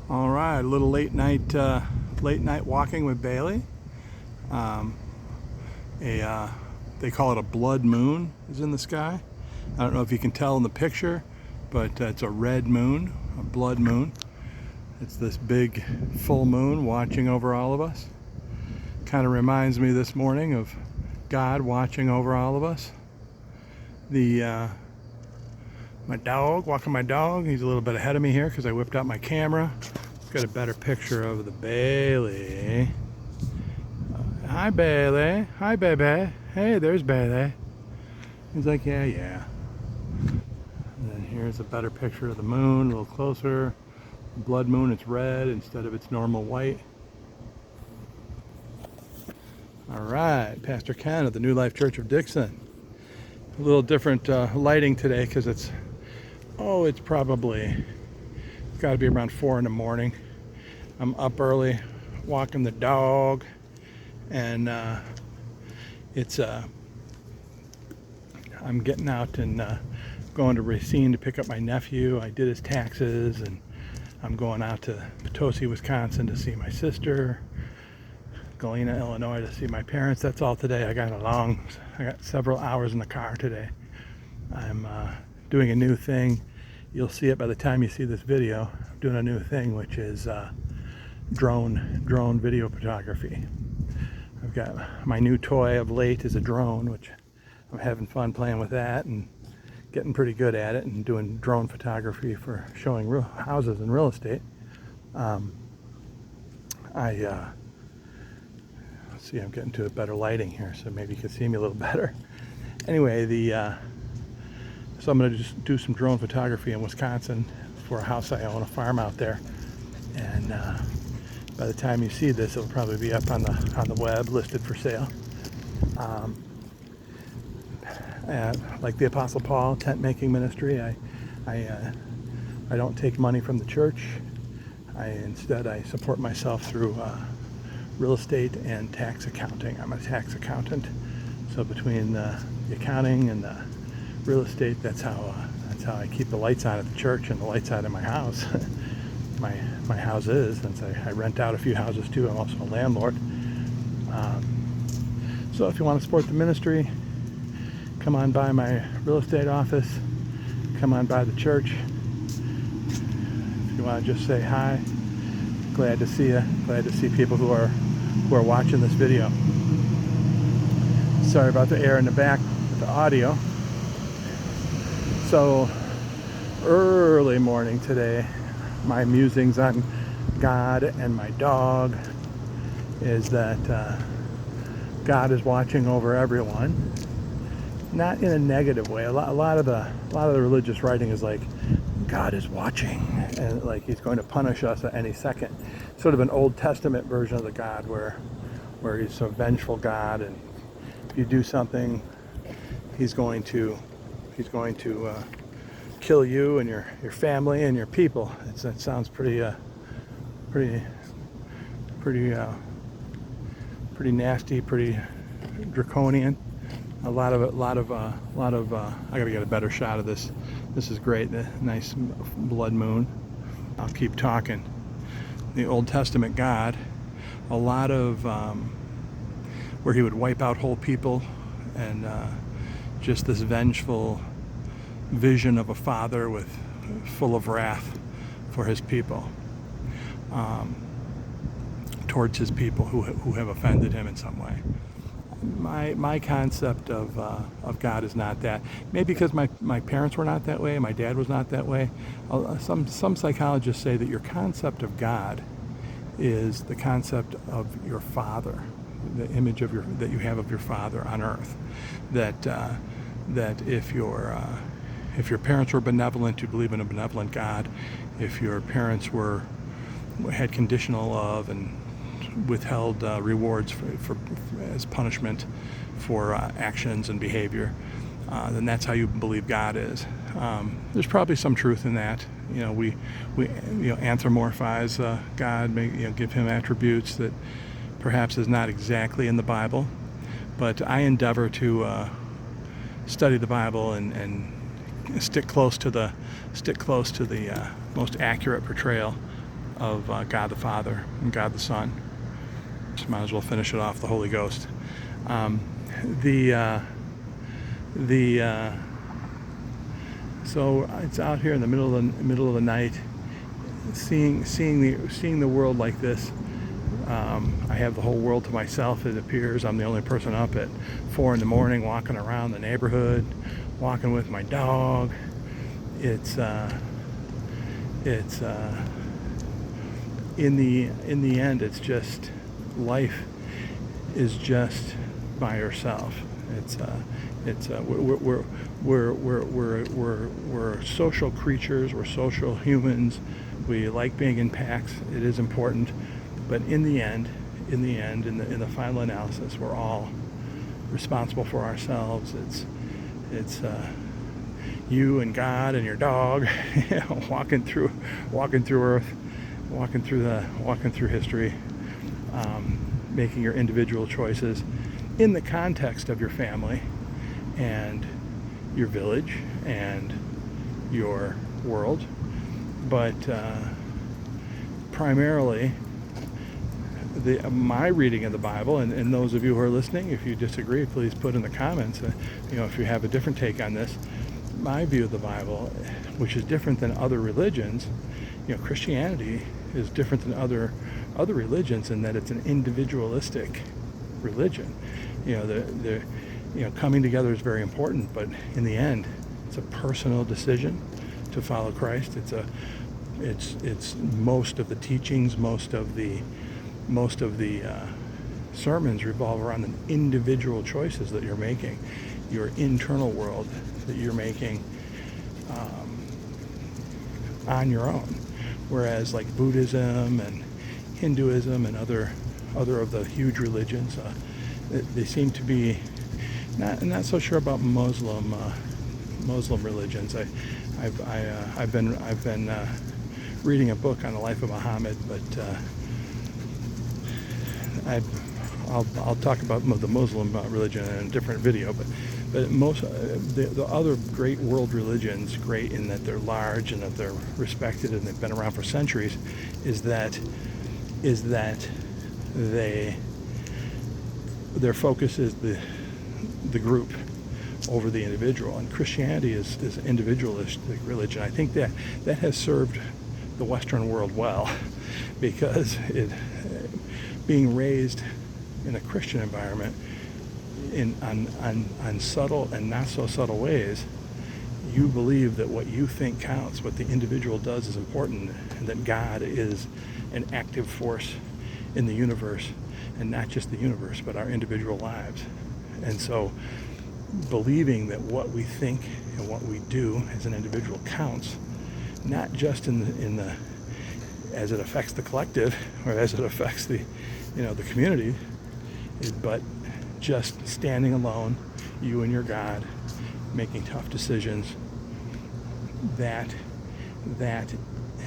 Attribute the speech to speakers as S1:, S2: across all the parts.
S1: All right, a little late night walking with Bailey. Um, they call it a blood moon is in the sky. I don't know if you can tell in the picture, but it's a red moon, a blood moon. It's this big full moon watching over all of us. Kind of reminds me this morning of God watching over all of us. My dog, walking my dog, he's a little bit ahead of me here because I whipped out my camera. Got a better picture of the Bailey. Hi Bailey, hi baby. Hey, there's Bailey. He's like, yeah. And then here's a better picture of the moon, a little closer. Blood moon, it's red instead of its normal white. All right, Pastor Ken of the New Life Church of Dixon. A little different lighting today because it's probably got to be around 4 in the morning. I'm up early walking the dog, and I'm getting out and going to Racine to pick up my nephew. I did his taxes, and I'm going out to Potosi, Wisconsin to see my sister, Galena, Illinois to see my parents. That's all today. I got several hours in the car today. I'm doing a new thing. You'll see it by the time you see this video. I'm doing a new thing, which is drone video photography. I've got my new toy of late is a drone, which I'm having fun playing with that and getting pretty good at it, and doing drone photography for showing real houses and real estate. Let's see, I'm getting to a better lighting here, so maybe you can see me a little better. Anyway, so I'm going to just do some drone photography in Wisconsin for a house I own, a farm out there, and by the time you see this, it'll probably be up on the web, listed for sale. Like the Apostle Paul, tent making ministry. I don't take money from the church. Instead I support myself through real estate and tax accounting. I'm a tax accountant, so between the accounting and the real estate, that's how I keep the lights on at the church and the lights on in my house. my house is, since I rent out a few houses too. I'm also a landlord. So if you want to support the ministry, come on by my real estate office. Come on by the church. If you want to just say hi, glad to see you. Glad to see people who are watching this video. Sorry about the air in the back with the audio. So early morning today, my musings on God and my dog is that God is watching over everyone, not in a negative way. A lot of the religious writing is like, God is watching, and like he's going to punish us at any second. Sort of an Old Testament version of the God where he's a vengeful God, and if you do something, he's going to kill you and your family and your people. That sounds pretty nasty, pretty draconian. A lot of I gotta get a better shot of this. This is great. The nice blood moon. I'll keep talking. The Old Testament God, a lot of where he would wipe out whole people, and just this vengeful vision of a father full of wrath for his people, towards his people who have offended him in some way. My concept of God is not that. Maybe because my parents were not that way, my dad was not that way. Some psychologists say that your concept of God is the concept of your father, the image that you have of your father on earth. That if your parents were benevolent, you believe in a benevolent God. If your parents had conditional love and withheld rewards for as punishment for actions and behavior, then that's how you believe God is. There's probably some truth in that. We anthropomorphize God, give him attributes that perhaps is not exactly in the Bible, but I endeavor to study the Bible and stick close to the most accurate portrayal God the Father and God the Son. Just might as well finish it off, the Holy Ghost. So it's out here in the middle of the night, seeing the world like this. I have the whole world to myself, it appears. I'm the only person up at 4 in the morning, walking around the neighborhood, walking with my dog. It's in the end, it's just life is just by yourself. We're social creatures. We're social humans. We like being in packs. It is important, but in the end, in the final analysis, we're all responsible for ourselves. It's you and God and your dog, walking through Earth, walking through history, making your individual choices in the context of your family and your village and your world, but primarily my reading of the Bible, and those of you who are listening, if you disagree, please put in the comments. If you have a different take on this, my view of the Bible, which is different than other religions. Christianity is different than other religions in that it's an individualistic religion. Coming together is very important, but in the end, it's a personal decision to follow Christ. It's most of the teachings, most of the sermons revolve around the individual choices that you're making, your internal world that you're making on your own. Whereas like Buddhism and Hinduism and other of the huge religions, they seem to be not so sure about Muslim religions. I've been reading a book on the life of Muhammad, but I'll talk about the Muslim religion in a different video. But most the other great world religions, great in that they're large and that they're respected and they've been around for centuries, is that their focus is the group over the individual, and Christianity is individualistic religion. I think that has served the Western world well, because being raised in a Christian environment on subtle and not so subtle ways, you believe that what you think counts, what the individual does is important, and that God is an active force in the universe, and not just the universe, but our individual lives. And so believing that what we think and what we do as an individual counts, not just in the as it affects the collective or as it affects the community, but just standing alone, you and your God, making tough decisions. That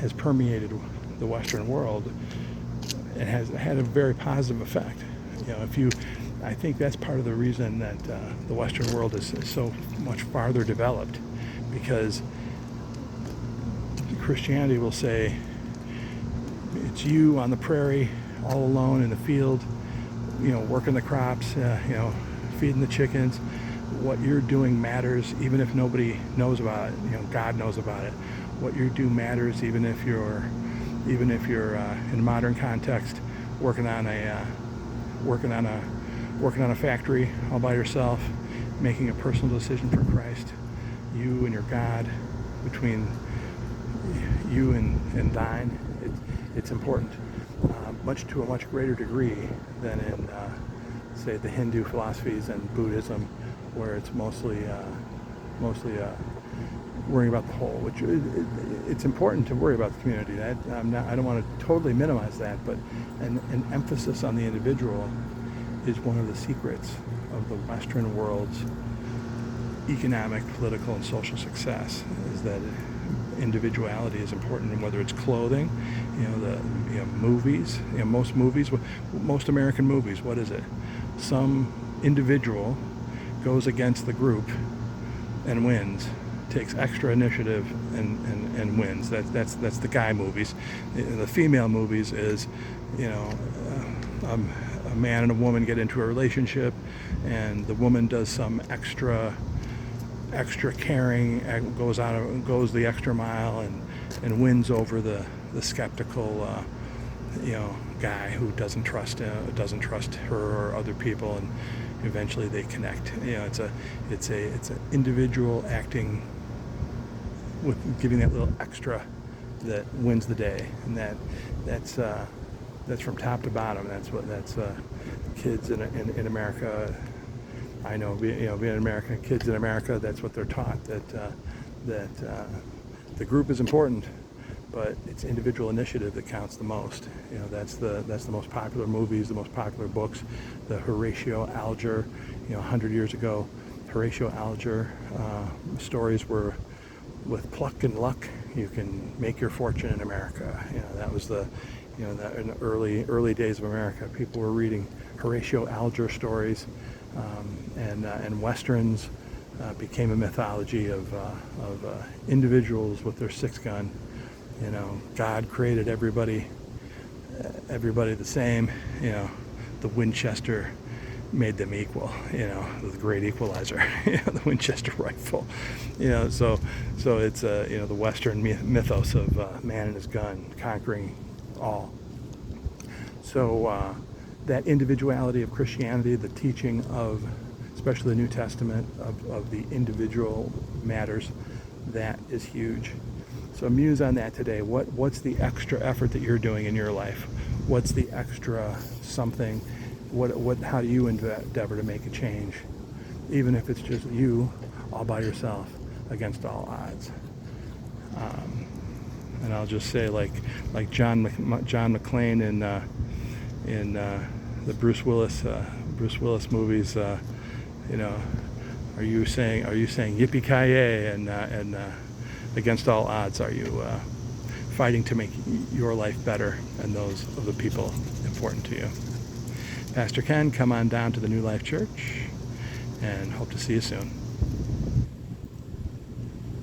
S1: has permeated the Western world and has had a very positive effect. I think that's part of the reason that the Western world is so much farther developed, because Christianity will say it's you on the prairie, all alone in the field, working the crops, feeding the chickens. What you're doing matters, even if nobody knows about it. God knows about it. What you do matters, even if you're in modern context working on a factory all by yourself, making a personal decision for Christ, you and your God, between you and thine. It's important, to a much greater degree than in, say, the Hindu philosophies and Buddhism, where it's mostly worrying about the whole. Which it's important to worry about the community. I don't want to totally minimize that, but an emphasis on the individual is one of the secrets of the Western world's economic, political, and social success. Is that individuality is important, and whether it's clothing, movies, most American movies, what is it? Some individual goes against the group and wins, takes extra initiative and wins. That's the guy movies. The female movies is, you know, a man and a woman get into a relationship, and the woman does some extra caring, goes the extra mile, and wins over the skeptical, guy who doesn't trust her or other people, and eventually they connect. It's an individual acting with giving that little extra that wins the day, and that's from top to bottom. That's kids in America. I know, being American kids in America, that's what they're taught, that the group is important, but it's individual initiative that counts the most. That's the most popular movies, the most popular books. The Horatio Alger, 100 years ago, Horatio Alger stories were, with pluck and luck, you can make your fortune in America. That was that in the early days of America, people were reading Horatio Alger stories, and westerns became a mythology of individuals with their six gun. God created everybody the same. The Winchester made them equal. The great equalizer. The Winchester rifle. So it's the Western mythos of man and his gun conquering all. So that individuality of Christianity, the teaching of, especially the New Testament, of the individual matters, that is huge. So muse on that today. What's the extra effort that you're doing in your life? What's the extra something? How do you endeavor to make a change, even if it's just you all by yourself against all odds? And I'll just say, like John McClane in the Bruce Willis movies, are you saying yippee-ki-yay and against all odds, are you fighting to make your life better and those of the people important to you? Pastor Ken, come on down to the New Life Church, and hope to see you soon.